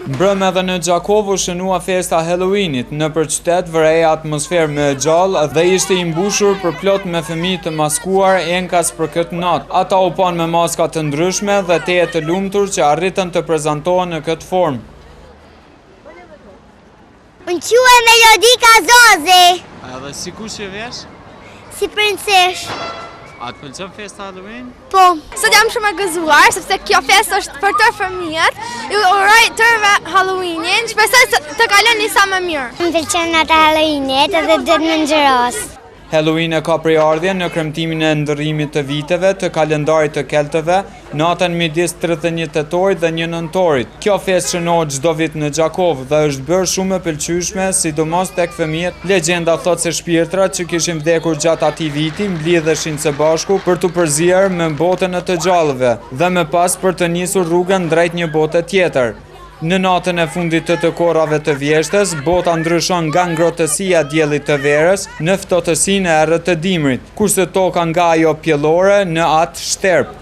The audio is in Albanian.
Mbrëmë edhe në Gjakovë u shënua festa Halloweenit. Nëpër qytet vërejë atmosferë më e gjallë dhe ishte i mbushur përplot me fëmijë të maskuar enkas për këtë natë. Ata u pan me maska të ndryshme dhe teje të lumtur që arritën të prezantohen në këtë formë. Unë quhem Melodika Zozi. Edhe si kush që vesh? Si princesh. A të pëlqen festa Halloween? Po. Sot jam shumë e gëzuar, sepse kjo festë është për tërë fëmijët. Ju uroj tërëve Halloweenin, shpresoj të kaloni sa më mirë. Më pëlqen nata Halloweenit edhe do të më ngjëros. Halloween e ka përardhje në kremtimin e ndërrimit të viteve të kalendarit të keltëve, natën midis 31 tetorit dhe 1 nëntorit. Kjo festë shënohet çdo vit në Gjakovë dhe është bërë shumë e pëlqyeshme, sidomos tek fëmijët. Legjenda thot se shpirtrat që kishin vdekur gjatë atij viti mblidheshin së bashku për të përzier me botën e të gjallëve dhe më pas për të nisur rrugën drejt një bote tjetër. Në natën e fundit të korrave të vjeshtës, bota ndryshon nga ngrohtësia e diellit të verës në ftohtësinë e errët të dimrit, kurse toka nga ajo pjellore në atë shterp.